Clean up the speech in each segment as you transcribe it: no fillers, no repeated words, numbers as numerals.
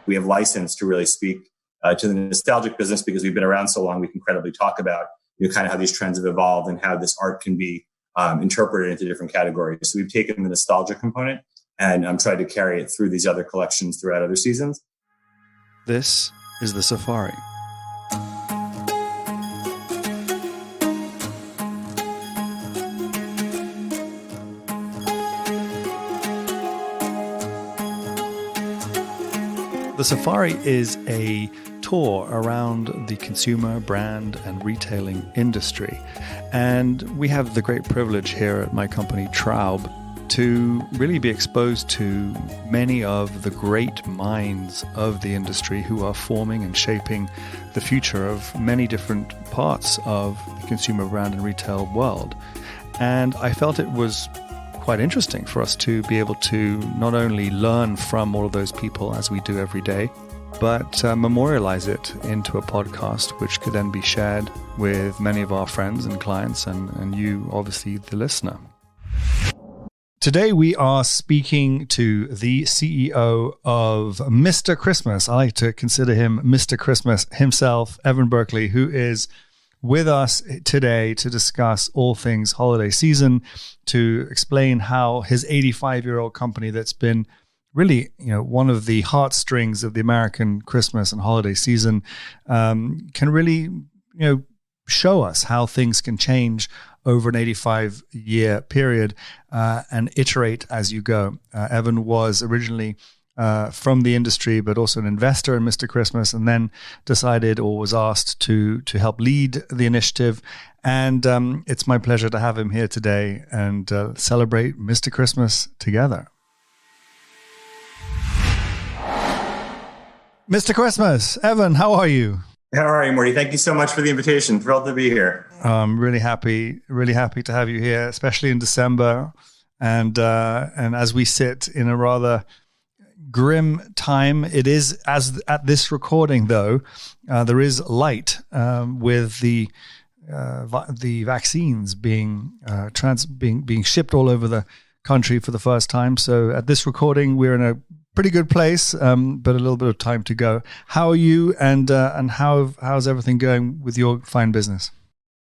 we have license to really speak to the nostalgic business because we've been around so long. We can credibly talk about kind of how these trends have evolved and how this art can be interpreted into different categories. So we've taken the nostalgia component and tried to carry it through these other collections throughout other seasons. This is the Safari. The Safari is a tour around the consumer, brand, and retailing industry. And we have the great privilege here at my company, Traub, to really be exposed to many of the great minds of the industry who are forming and shaping the future of many different parts of the consumer, brand, and retail world. And I felt it was quite interesting for us to be able to not only learn from all of those people as we do every day, but memorialize it into a podcast, which could then be shared with many of our friends and clients and you, obviously, the listener. Today, we are speaking to the CEO of Mr. Christmas. I like to consider him Mr. Christmas himself, Evan Berkley, who is with us today to discuss all things holiday season, to explain how his 85-year-old company that's been really, one of the heartstrings of the American Christmas and holiday season can really, show us how things can change over an 85-year period and iterate as you go. Evan was originally from the industry, but also an investor in Mr. Christmas, and then decided or was asked to help lead the initiative. And it's my pleasure to have him here today and celebrate Mr. Christmas together. Mr. Christmas, Evan, how are you? How are you, Morty? Thank you so much for the invitation. Thrilled to be here. I'm really happy to have you here, especially in December. And as we sit in a rather grim time, it is, as at this recording though, there is light with the vaccines being shipped all over the country for the first time. So at this recording, we're in a pretty good place, but a little bit of time to go. How are you, and how's everything going with your fine business?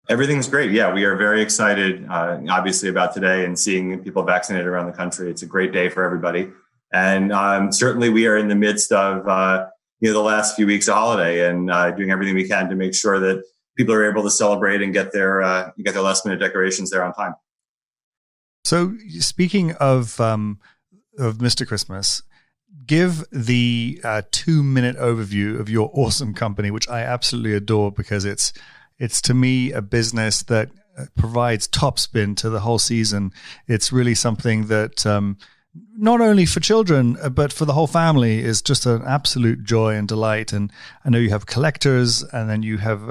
Everything's great. Yeah, we are very excited, obviously, about today and seeing people vaccinated around the country. It's a great day for everybody. And certainly we are in the midst of the last few weeks of holiday and doing everything we can to make sure that people are able to celebrate and get their last minute decorations there on time. So speaking of Mr. Christmas, give the 2-minute overview of your awesome company, which I absolutely adore because it's to me a business that provides top spin to the whole season. It's really something that not only for children, but for the whole family is just an absolute joy and delight. And I know you have collectors, and then you have,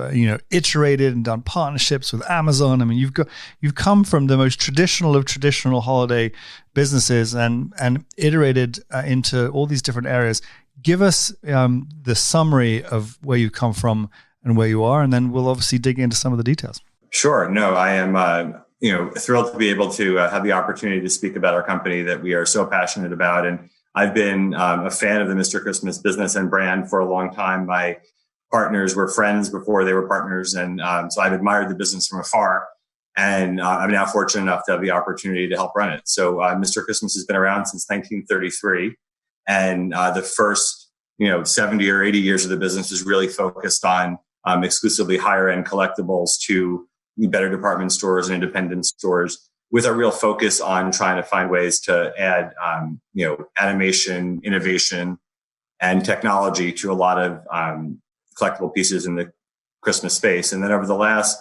iterated and done partnerships with Amazon. I mean, you've come from the most traditional of traditional holiday businesses and iterated into all these different areas. Give us the summary of where you've come from and where you are, and then we'll obviously dig into some of the details. Sure. No, I am, thrilled to be able to have the opportunity to speak about our company that we are so passionate about. And I've been a fan of the Mr. Christmas business and brand for a long time. My partners were friends before they were partners. And so I've admired the business from afar. And I'm now fortunate enough to have the opportunity to help run it. So Mr. Christmas has been around since 1933. And the first, 70 or 80 years of the business is really focused on exclusively higher end collectibles to better department stores and independent stores, with a real focus on trying to find ways to add, animation, innovation, and technology to a lot of collectible pieces in the Christmas space. And then over the last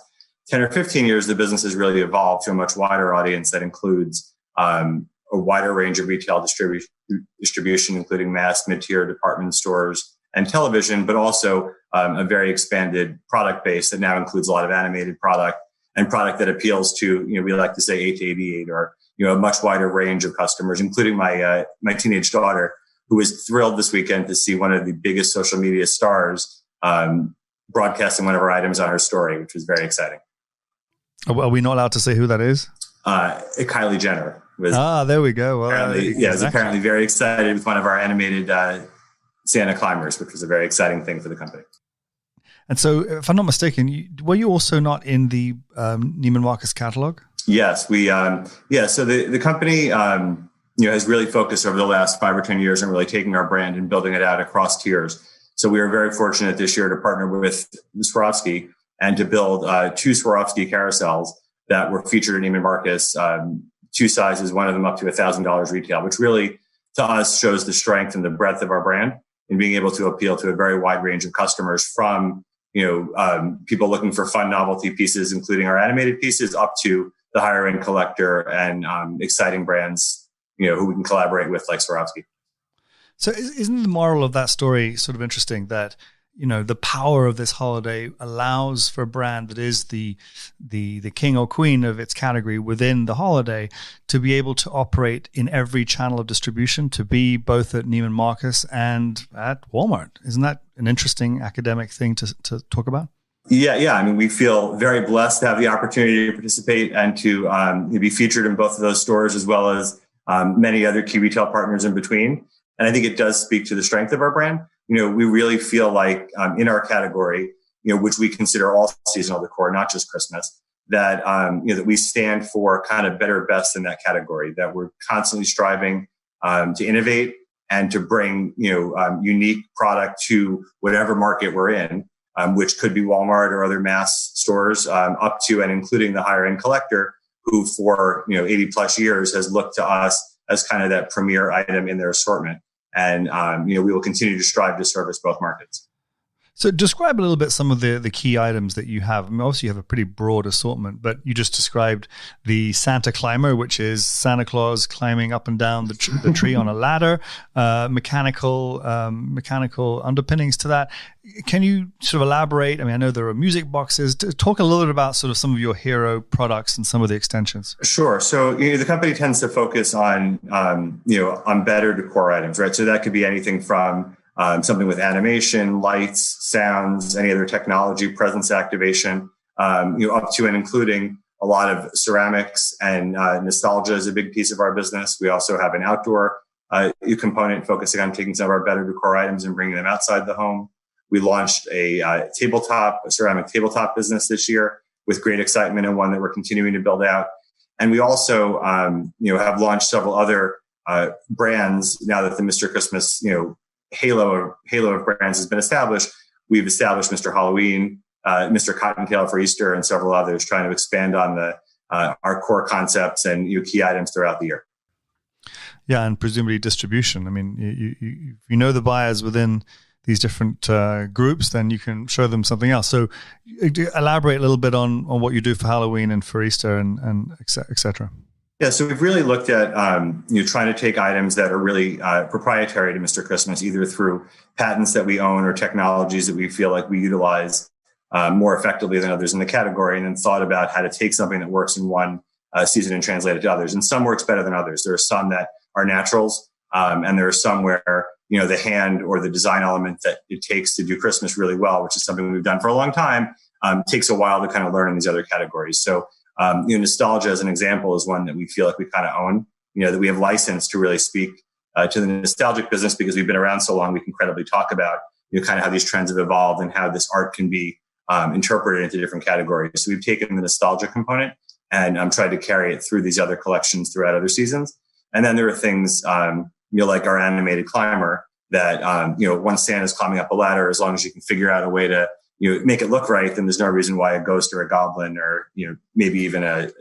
10 or 15 years, the business has really evolved to a much wider audience that includes a wider range of retail distribution, including mass, mid-tier department stores and television, but also a very expanded product base that now includes a lot of animated product and product that appeals to, we like to say 8 to 88, or, a much wider range of customers, including my teenage daughter, who was thrilled this weekend to see one of the biggest social media stars broadcasting one of our items on her story, which was very exciting. Are we not allowed to say who that is? Kylie Jenner. There we go. Well, was apparently very excited with one of our animated Santa climbers, which was a very exciting thing for the company. And so, if I'm not mistaken, were you also not in the Neiman Marcus catalog? Yes, we. So the company, has really focused over the last 5 or 10 years on really taking our brand and building it out across tiers. So we were very fortunate this year to partner with Swarovski and to build 2 Swarovski carousels that were featured in Neiman Marcus, 2 sizes, one of them up to $1,000 retail, which really, to us, shows the strength and the breadth of our brand in being able to appeal to a very wide range of customers, from people looking for fun novelty pieces, including our animated pieces, up to the higher end collector and exciting brands, who we can collaborate with, like Swarovski. So isn't the moral of that story sort of interesting, that, the power of this holiday allows for a brand that is the king or queen of its category within the holiday to be able to operate in every channel of distribution, to be both at Neiman Marcus and at Walmart? Isn't that an interesting academic thing to talk about? Yeah. I mean, we feel very blessed to have the opportunity to participate and to be featured in both of those stores, as well as many other key retail partners in between. And I think it does speak to the strength of our brand. We really feel like in our category, which we consider all seasonal decor, not just Christmas, that that we stand for kind of better, best in that category. That we're constantly striving to innovate and to bring unique product to whatever market we're in, which could be Walmart or other mass stores, up to and including the higher end collector, who for 80 plus years has looked to us as kind of that premier item in their assortment. And, we will continue to strive to service both markets. So describe a little bit some of the key items that you have. I mean, obviously you have a pretty broad assortment, but you just described the Santa climber, which is Santa Claus climbing up and down the tree on a ladder, mechanical underpinnings to that. Can you sort of elaborate? I mean, I know there are music boxes. Talk a little bit about sort of some of your hero products and some of the extensions. Sure. So the company tends to focus on better decor items, right? So that could be anything from something with animation, lights, sounds, any other technology, presence activation, up to and including a lot of ceramics, and nostalgia is a big piece of our business. We also have an outdoor component focusing on taking some of our better decor items and bringing them outside the home. We launched a ceramic tabletop business this year with great excitement, and one that we're continuing to build out. And we also, have launched several other brands now that the Mr. Christmas, halo of brands has been established. We've established Mr. Halloween, Mr. Cottontail for Easter, and several others, trying to expand on our core concepts and key items throughout the year. Yeah, and presumably distribution. I mean, you know the buyers within these different groups, then you can show them something else. So elaborate a little bit on what you do for Halloween and for Easter and et cetera. Yeah, so we've really looked at trying to take items that are really proprietary to Mr. Christmas, either through patents that we own or technologies that we feel like we utilize more effectively than others in the category, and then thought about how to take something that works in one season and translate it to others. And some works better than others. There are some that are naturals, and there are some where the hand or the design element that it takes to do Christmas really well, which is something we've done for a long time, takes a while to kind of learn in these other categories. So nostalgia, as an example, is one that we feel like we kind of own, that we have license to really speak to the nostalgic business, because we've been around so long. We can credibly talk about kind of how these trends have evolved and how this art can be interpreted into different categories. So we've taken the nostalgia component and tried to carry it through these other collections throughout other seasons. And then there are things like our animated climber that once Santa's climbing up a ladder, as long as you can figure out a way to make it look right, then there's no reason why a ghost or a goblin or maybe even a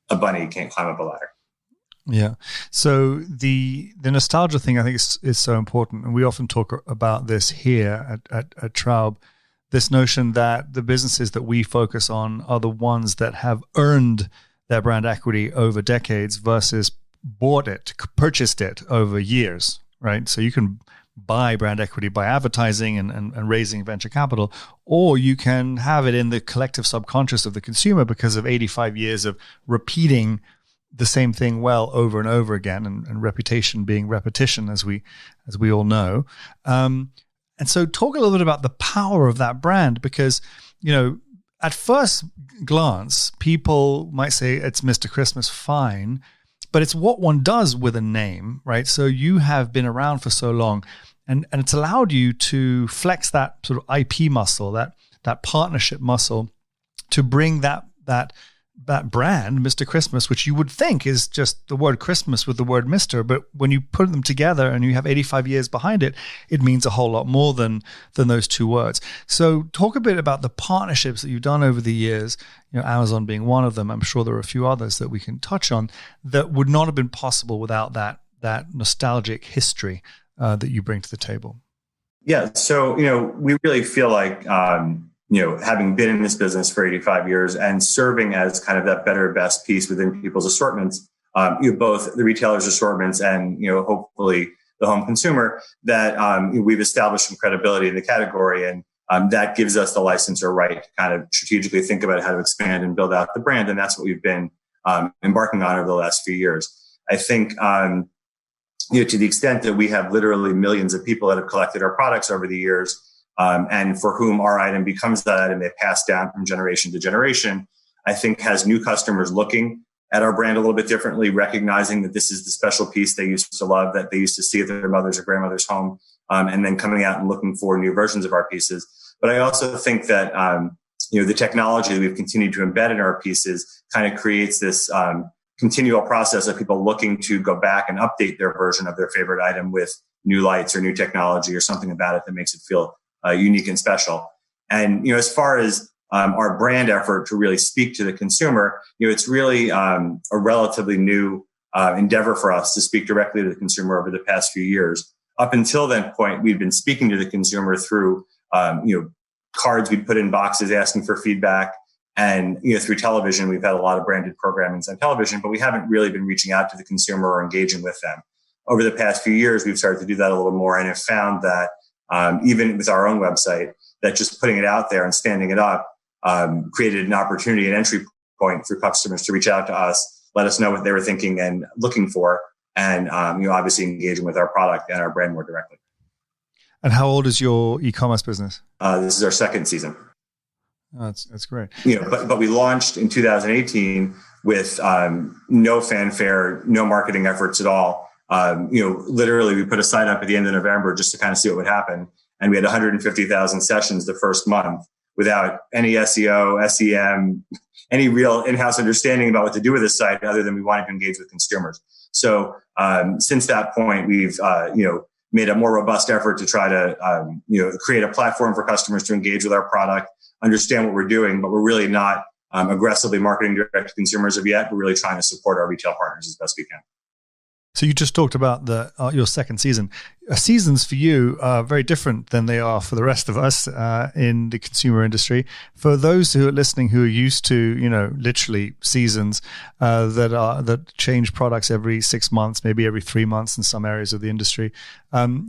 bunny can't climb up a ladder. Yeah. So the nostalgia thing, I think, is so important, and we often talk about this here at Traub. This notion that the businesses that we focus on are the ones that have earned their brand equity over decades versus purchased it over years, right? So you can buy brand equity by advertising and raising venture capital, or you can have it in the collective subconscious of the consumer because of 85 years of repeating the same thing well over and over again, and reputation being repetition, as we all know. And so talk a little bit about the power of that brand, because, at first glance, people might say it's Mr. Christmas, fine, but it's what one does with a name, right? So you have been around for so long, And it's allowed you to flex that sort of IP muscle, that partnership muscle, to bring that brand, Mr. Christmas, which you would think is just the word Christmas with the word Mr. But when you put them together and you have 85 years behind it, it means a whole lot more than those two words. So talk a bit about the partnerships that you've done over the years, Amazon being one of them. I'm sure there are a few others that we can touch on that would not have been possible without that nostalgic history that you bring to the table. Yeah. So, we really feel like, having been in this business for 85 years and serving as kind of that better, best piece within people's assortments, both the retailer's assortments and, hopefully the home consumer, that we've established some credibility in the category. And that gives us the license or right to kind of strategically think about how to expand and build out the brand. And that's what we've been embarking on over the last few years. I think, to the extent that we have literally millions of people that have collected our products over the years, and for whom our item becomes that item they pass down from generation to generation, I think has new customers looking at our brand a little bit differently, recognizing that this is the special piece they used to love, that they used to see at their mother's or grandmother's home, and then coming out and looking for new versions of our pieces. But I also think that, the technology that we've continued to embed in our pieces kind of creates this continual process of people looking to go back and update their version of their favorite item with new lights or new technology or something about it that makes it feel unique and special. And, as far as our brand effort to really speak to the consumer, it's really a relatively new endeavor for us to speak directly to the consumer over the past few years. Up until that point, we've been speaking to the consumer through, cards we'd put in boxes asking for feedback. And, through television, we've had a lot of branded programming on television, but we haven't really been reaching out to the consumer or engaging with them. Over the past few years, we've started to do that a little more and have found that even with our own website, that just putting it out there and standing it up created an opportunity, an entry point for customers to reach out to us, let us know what they were thinking and looking for, and obviously engaging with our product and our brand more directly. And how old is your e-commerce business? This is our second season. Oh, that's great. But we launched in 2018 with no fanfare, no marketing efforts at all. Literally, we put a site up at the end of November just to kind of see what would happen. And we had 150,000 sessions the first month without any SEO, SEM, any real in-house understanding about what to do with this site other than we wanted to engage with consumers. So since that point, we've, made a more robust effort to try to, create a platform for customers to engage with our product, understand what we're doing, but we're really not aggressively marketing direct to consumers of yet. We're really trying to support our retail partners as best we can. So you just talked about your second season. Seasons for you are very different than they are for the rest of us in the consumer industry. For those who are listening who are used to, literally seasons that change products every 6 months, maybe every 3 months in some areas of the industry,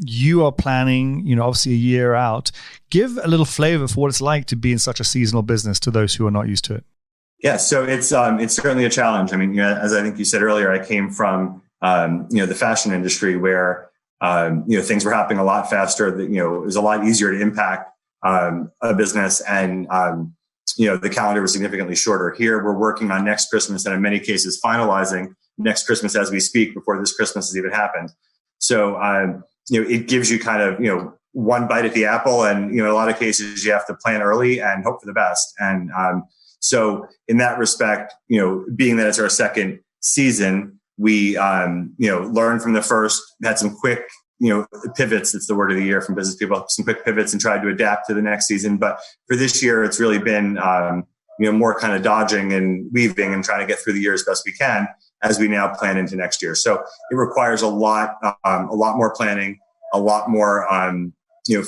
you are planning, obviously a year out. Give a little flavor for what it's like to be in such a seasonal business to those who are not used to it. Yeah, so it's certainly a challenge. I mean, as I think you said earlier, I came from the fashion industry where, things were happening a lot faster, that, it was a lot easier to impact, a business and, the calendar was significantly shorter. Here, we're working on next Christmas and in many cases finalizing next Christmas as we speak before this Christmas has even happened. So, it gives you kind of, one bite at the apple and, in a lot of cases you have to plan early and hope for the best. And, so in that respect, being that it's our second season, we, learned from the first, had some quick, pivots. It's the word of the year from business people, some quick pivots and tried to adapt to the next season. But for this year, it's really been, more kind of dodging and weaving and trying to get through the year as best we can as we now plan into next year. So it requires a lot more planning, a lot more,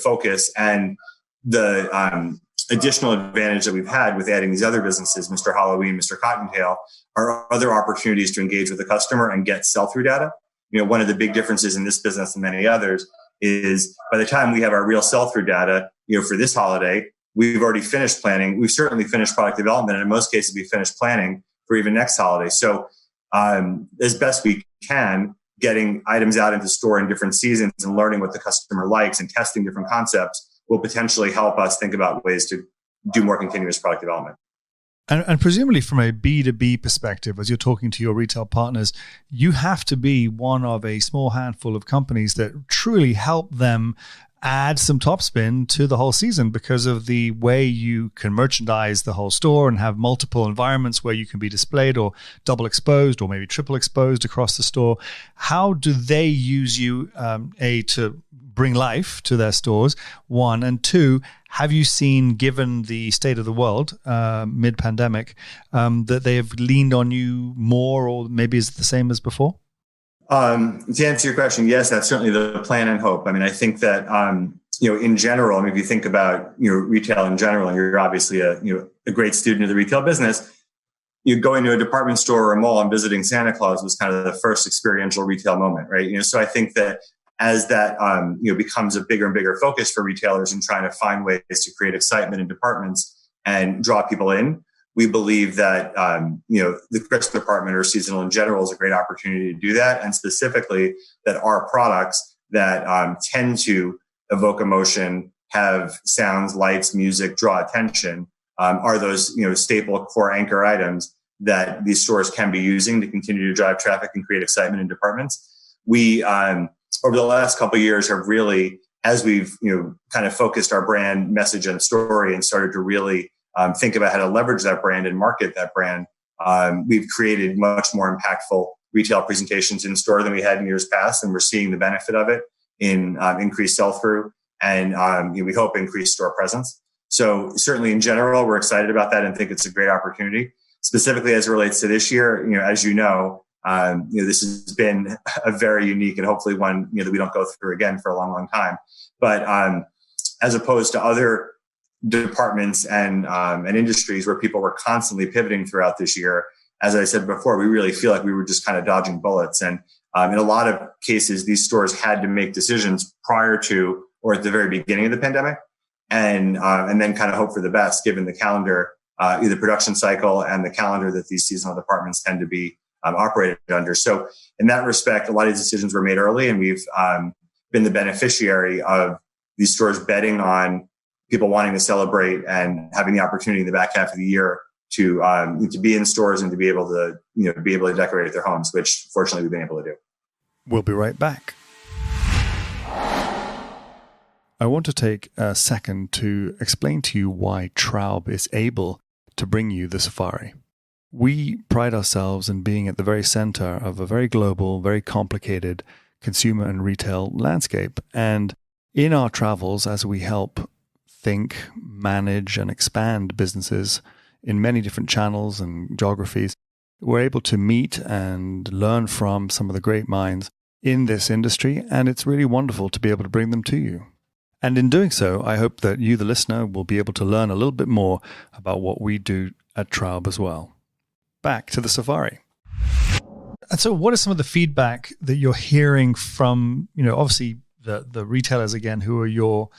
focus, and the, additional advantage that we've had with adding these other businesses, Mr. Halloween, Mr. Cottontail, are other opportunities to engage with the customer and get sell-through data. One of the big differences in this business and many others is by the time we have our real sell-through data, for this holiday, we've already finished planning. We've certainly finished product development. And in most cases, we finished planning for even next holiday. So as best we can, getting items out into store in different seasons and learning what the customer likes and testing different concepts will potentially help us think about ways to do more continuous product development. And presumably from a B2B perspective, as you're talking to your retail partners, you have to be one of a small handful of companies that truly help them add some topspin to the whole season because of the way you can merchandise the whole store and have multiple environments where you can be displayed or double exposed or maybe triple exposed across the store. How do they use you, to bring life to their stores, one, and two, have you seen, given the state of the world mid-pandemic, that they have leaned on you more, or maybe is it the same as before? To answer your question, yes, that's certainly the plan and hope. I mean, I think that, in general, I mean, if you think about, retail in general, and you're obviously a great student of the retail business, you go into a department store or a mall and visiting Santa Claus was kind of the first experiential retail moment, right? So I think that as that, becomes a bigger and bigger focus for retailers in trying to find ways to create excitement in departments and draw people in, we believe that, the Christmas department or seasonal in general is a great opportunity to do that. And specifically that our products that tend to evoke emotion, have sounds, lights, music, draw attention, are those, staple core anchor items that these stores can be using to continue to drive traffic and create excitement in departments. We, over the last couple of years, have really, as we've, kind of focused our brand message and story and started to really think about how to leverage that brand and market that brand, we've created much more impactful retail presentations in store than we had in years past. And we're seeing the benefit of it in increased sell-through and we hope increased store presence. So certainly in general, we're excited about that and think it's a great opportunity. Specifically as it relates to this year, as this has been a very unique and hopefully one, that we don't go through again for a long, long time. But as opposed to other departments and industries where people were constantly pivoting throughout this year, as I said before, we really feel like we were just kind of dodging bullets. And in a lot of cases, these stores had to make decisions prior to or at the very beginning of the pandemic, and then kind of hope for the best given the calendar, the production cycle and the calendar that these seasonal departments tend to be operated under. So in that respect, a lot of these decisions were made early, and we've been the beneficiary of these stores betting on people wanting to celebrate and having the opportunity in the back half of the year to be in stores and to be able to decorate their homes, which fortunately we've been able to do. We'll be right back. I want to take a second to explain to you why Traub is able to bring you the safari. We pride ourselves in being at the very center of a very global, very complicated consumer and retail landscape. And in our travels, as we help think, manage, and expand businesses in many different channels and geographies, we're able to meet and learn from some of the great minds in this industry. And it's really wonderful to be able to bring them to you. And in doing so, I hope that you, the listener, will be able to learn a little bit more about what we do at Traub as well. Back to the safari. And so what is some of the feedback that you're hearing from, obviously the retailers, again, who are your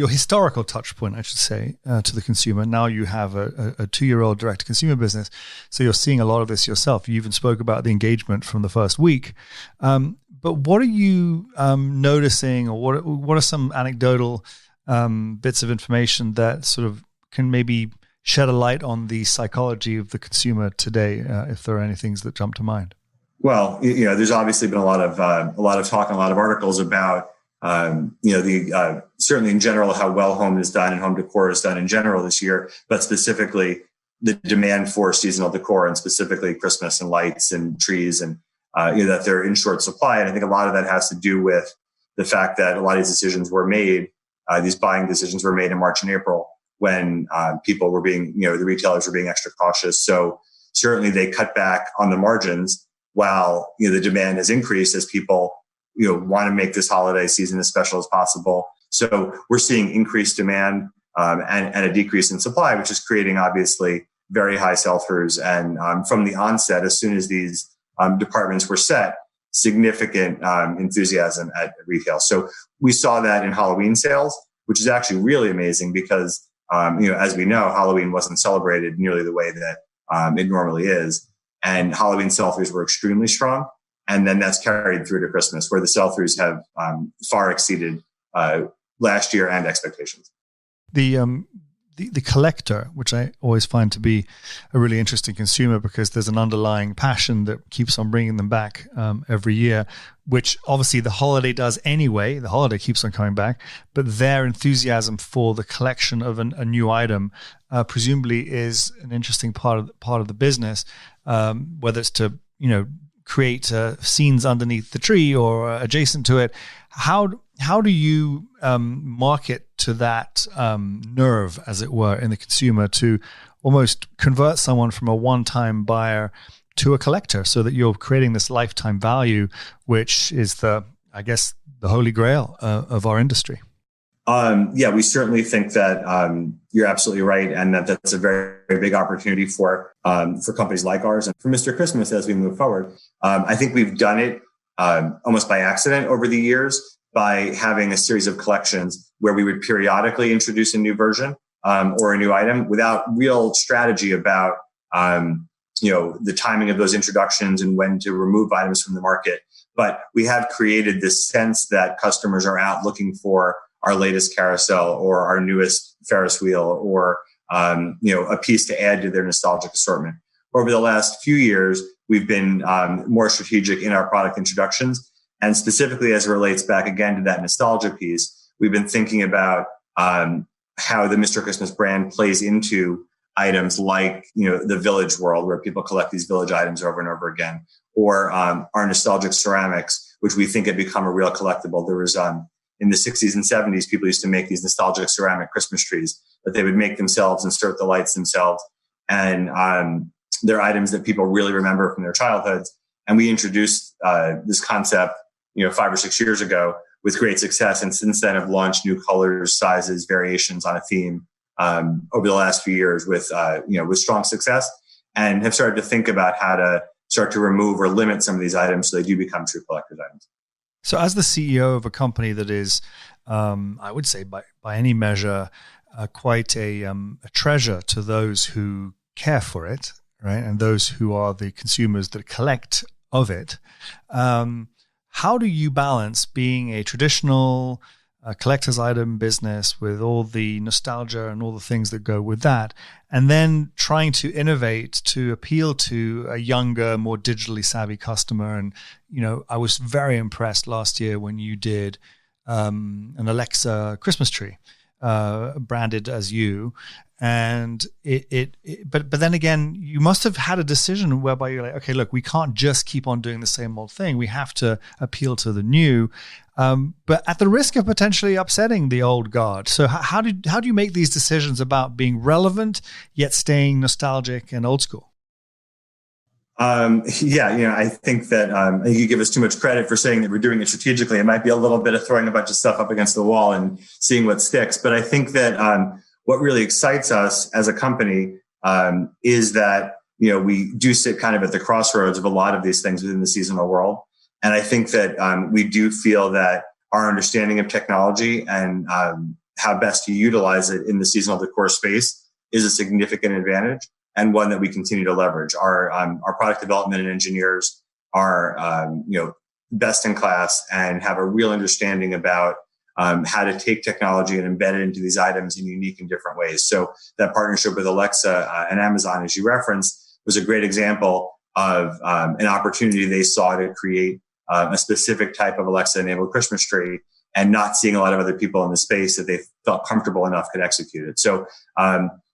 historical touch point, I should say, to the consumer. Now you have a 2-year-old direct to consumer business. So you're seeing a lot of this yourself. You even spoke about the engagement from the first week. But what are you noticing, or what are some anecdotal bits of information that sort of can maybe shed a light on the psychology of the consumer today, if there are any things that jump to mind? Well, there's obviously been a lot of talk and a lot of articles about certainly in general how well home is done and home decor is done in general this year, but specifically the demand for seasonal decor and specifically Christmas and lights and trees and that they're in short supply. And I think a lot of that has to do with the fact that a lot of these decisions were made, these buying decisions were made in March and April when people were being, the retailers were being extra cautious. So certainly they cut back on the margins while, the demand has increased as people, want to make this holiday season as special as possible. So we're seeing increased demand and a decrease in supply, which is creating obviously very high sell-throughs. And from the onset, as soon as these departments were set, significant enthusiasm at retail. So we saw that in Halloween sales, which is actually really amazing because, as we know, Halloween wasn't celebrated nearly the way that it normally is. And Halloween sell-throughs were extremely strong. And then that's carried through to Christmas, where the sell-throughs have far exceeded last year and expectations. the collector, which I always find to be a really interesting consumer because there's an underlying passion that keeps on bringing them back every year, which obviously the holiday does anyway. The holiday keeps on coming back, but their enthusiasm for the collection of a new item presumably is an interesting part of the business, whether it's to create scenes underneath the tree or adjacent to it. How do you market to that nerve, as it were, in the consumer to almost convert someone from a one-time buyer to a collector so that you're creating this lifetime value, which is the holy grail of our industry? We certainly think that you're absolutely right, and that's a very, very big opportunity for companies like ours and for Mr. Christmas as we move forward. I think we've done it almost by accident over the years by having a series of collections where we would periodically introduce a new version or a new item without real strategy about the timing of those introductions and when to remove items from the market. But we have created this sense that customers are out looking for our latest carousel or our newest Ferris wheel or a piece to add to their nostalgic assortment. Over the last few years, we've been more strategic in our product introductions. And specifically as it relates back again to that nostalgia piece, we've been thinking about how the Mr. Christmas brand plays into items like, the village world where people collect these village items over and over again, or our nostalgic ceramics, which we think have become a real collectible. There was in the 60s and 70s, people used to make these nostalgic ceramic Christmas trees that they would make themselves, insert the lights themselves. And they're items that people really remember from their childhoods. And we introduced this concept 5 or 6 years ago with great success. And since then have launched new colors, sizes, variations on a theme over the last few years with strong success, and have started to think about how to start to remove or limit some of these items so they do become true collector's items. So as the CEO of a company that is, I would say by any measure, quite a treasure to those who care for it, right? And those who are the consumers that collect of it. How do you balance being a traditional collector's item business with all the nostalgia and all the things that go with that, and then trying to innovate to appeal to a younger, more digitally savvy customer? And, I was very impressed last year when you did an Alexa Christmas tree branded as you. And but then again, you must have had a decision whereby you're like, okay, look, we can't just keep on doing the same old thing. We have to appeal to the new, but at the risk of potentially upsetting the old guard. So how do you make these decisions about being relevant yet staying nostalgic and old school? I think that you give us too much credit for saying that we're doing it strategically. It might be a little bit of throwing a bunch of stuff up against the wall and seeing what sticks. But I think that what really excites us as a company is that we do sit kind of at the crossroads of a lot of these things within the seasonal world. And I think that we do feel that our understanding of technology and how best to utilize it in the seasonal decor space is a significant advantage, and one that we continue to leverage. Our product development and engineers are best in class and have a real understanding about how to take technology and embed it into these items in unique and different ways. So that partnership with Alexa and Amazon, as you referenced, was a great example of an opportunity they saw to create a specific type of Alexa-enabled Christmas tree, and not seeing a lot of other people in the space that they felt comfortable enough could execute it. So,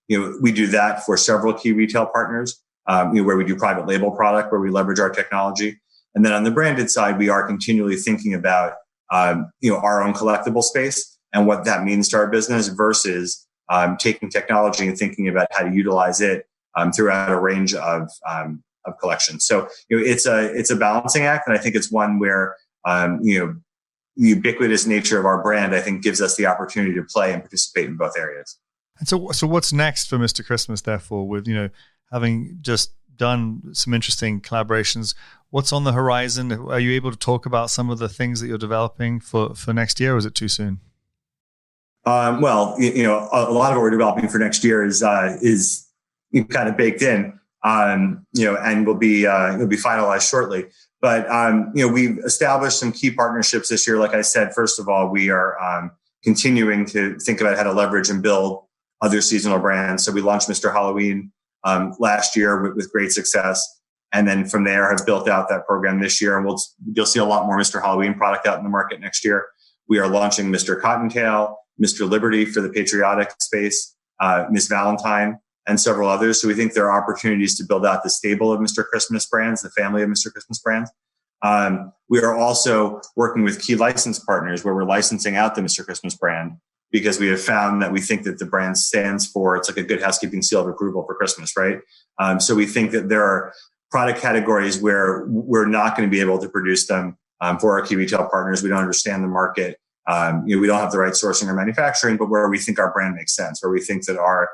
we do that for several key retail partners, where we do private label product, where we leverage our technology. And then on the branded side, we are continually thinking about, our own collectible space and what that means to our business versus taking technology and thinking about how to utilize it throughout a range of collections. So, it's a balancing act. And I think it's one where, the ubiquitous nature of our brand, I think, gives us the opportunity to play and participate in both areas. And so what's next for Mr. Christmas, therefore, with, having just done some interesting collaborations? What's on the horizon? Are you able to talk about some of the things that you're developing for next year, or is it too soon? Well, a lot of what we're developing for next year is kind of baked in, and will be finalized shortly. But, we've established some key partnerships this year. Like I said, first of all, we are continuing to think about how to leverage and build other seasonal brands. So we launched Mr. Halloween last year with great success. And then from there have built out that program this year. And you'll see a lot more Mr. Halloween product out in the market next year. We are launching Mr. Cottontail, Mr. Liberty for the patriotic space, Miss Valentine, and several others. So we think there are opportunities to build out the stable of Mr. Christmas brands, the family of Mr. Christmas brands. We are also working with key license partners where we're licensing out the Mr. Christmas brand because we have found that we think that the brand stands for, it's like a good housekeeping seal of approval for Christmas, right? So we think that there are product categories where we're not going to be able to produce them for our key retail partners. We don't understand the market. We don't have the right sourcing or manufacturing, but where we think our brand makes sense, where we think that our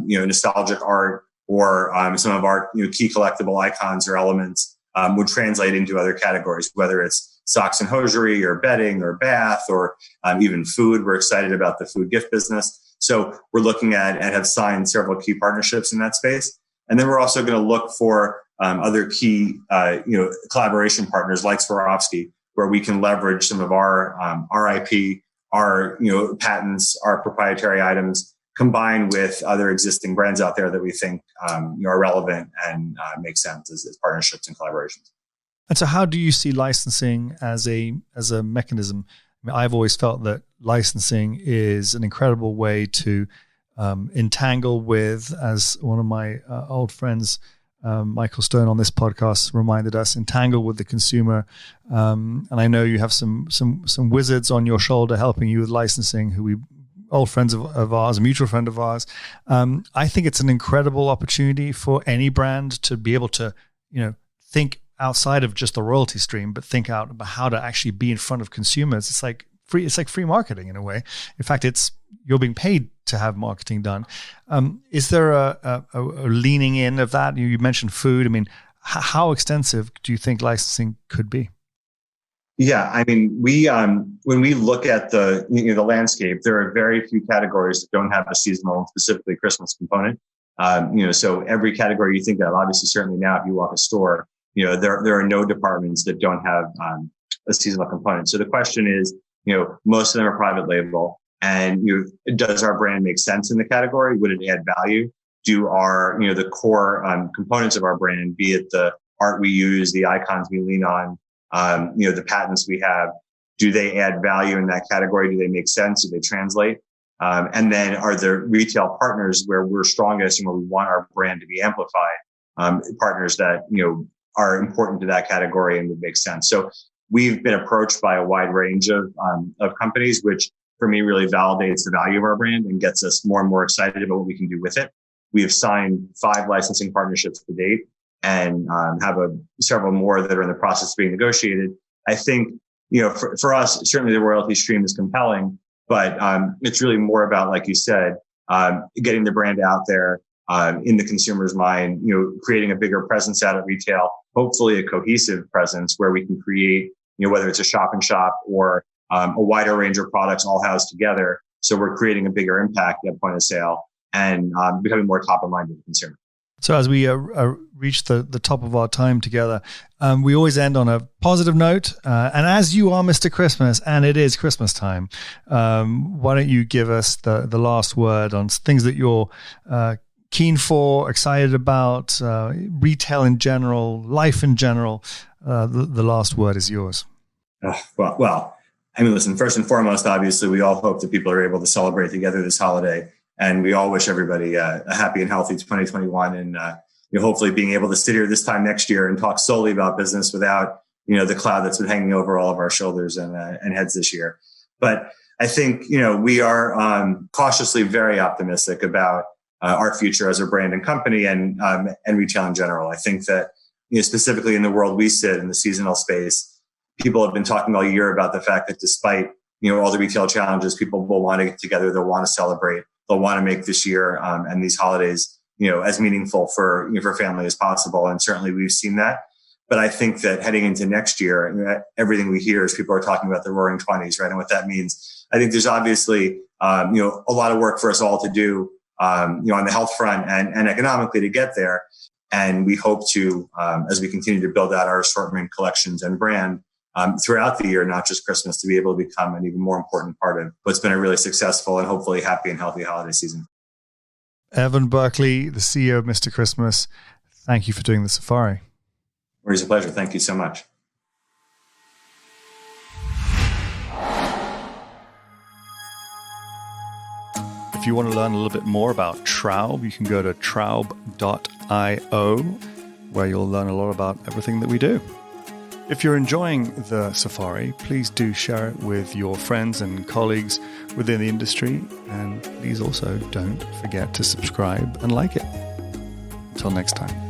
nostalgic art or some of our key collectible icons or elements would translate into other categories, whether it's socks and hosiery or bedding or bath or even food. We're excited about the food gift business. So we're looking at and have signed several key partnerships in that space. And then we're also going to look for other key collaboration partners like Swarovski, where we can leverage some of our IP, our patents, our proprietary items, combined with other existing brands out there that we think are relevant and make sense as partnerships and collaborations. And so how do you see licensing as a mechanism? I mean, I've always felt that licensing is an incredible way to entangle with, as one of my old friends, Michael Stone on this podcast reminded us, entangle with the consumer. And I know you have some wizards on your shoulder helping you with licensing, old friends of ours, a mutual friend of ours. I think it's an incredible opportunity for any brand to be able to, think outside of just the royalty stream, but think out about how to actually be in front of consumers. It's like free marketing in a way. In fact, you're being paid to have marketing done. Is there a leaning in of that? You mentioned food. I mean, how extensive do you think licensing could be? Yeah, I mean, when we look at the landscape, there are very few categories that don't have a seasonal and specifically Christmas component. So every category you think of, obviously, certainly now if you walk a store, there are no departments that don't have a seasonal component. So the question is, most of them are private label, and does our brand make sense in the category? Would it add value? Do our the core components of our brand, be it the art we use, the icons we lean on, the patents we have, do they add value in that category? Do they make sense? Do they translate? And then are there retail partners where we're strongest and where we want our brand to be amplified, partners that, are important to that category and would make sense. So we've been approached by a wide range of companies, which for me really validates the value of our brand and gets us more and more excited about what we can do with it. We have signed 5 licensing partnerships to date and have several more that are in the process of being negotiated. I think, for us, certainly the royalty stream is compelling, but it's really more about, like you said, getting the brand out there in the consumer's mind, creating a bigger presence out at retail, hopefully a cohesive presence where we can create, whether it's a shop and shop or a wider range of products all housed together. So we're creating a bigger impact at point of sale and becoming more top of mind to the consumer. So as we reach the top of our time together, we always end on a positive note. And as you are Mr. Christmas, and it is Christmas time, why don't you give us the last word on things that you're keen for, excited about, retail in general, life in general? The last word is yours. Well, I mean, listen, first and foremost, obviously, we all hope that people are able to celebrate together this holiday. And we all wish everybody a happy and healthy 2021 and hopefully being able to sit here this time next year and talk solely about business without, the cloud that's been hanging over all of our shoulders and heads this year. But I think, we are cautiously very optimistic about our future as a brand and company and retail in general. I think that, specifically in the world we sit in the seasonal space, people have been talking all year about the fact that despite, all the retail challenges, people will want to get together. They'll want to celebrate. They'll want to make this year and these holidays, as meaningful for family as possible. And certainly we've seen that. But I think that heading into next year, everything we hear is people are talking about the roaring 20s, right? And what that means. I think there's obviously, a lot of work for us all to do, on the health front and economically to get there. And we hope to, as we continue to build out our assortment, collections, and brand throughout the year, not just Christmas, to be able to become an even more important part of what's been a really successful and hopefully happy and healthy holiday season. Evan Berkley, the CEO of Mr. Christmas, thank you for doing the safari. It's a pleasure. Thank you so much. If you want to learn a little bit more about Traub, you can go to traub.io, where you'll learn a lot about everything that we do. If you're enjoying the safari, please do share it with your friends and colleagues within the industry. And please also don't forget to subscribe and like it. Until next time.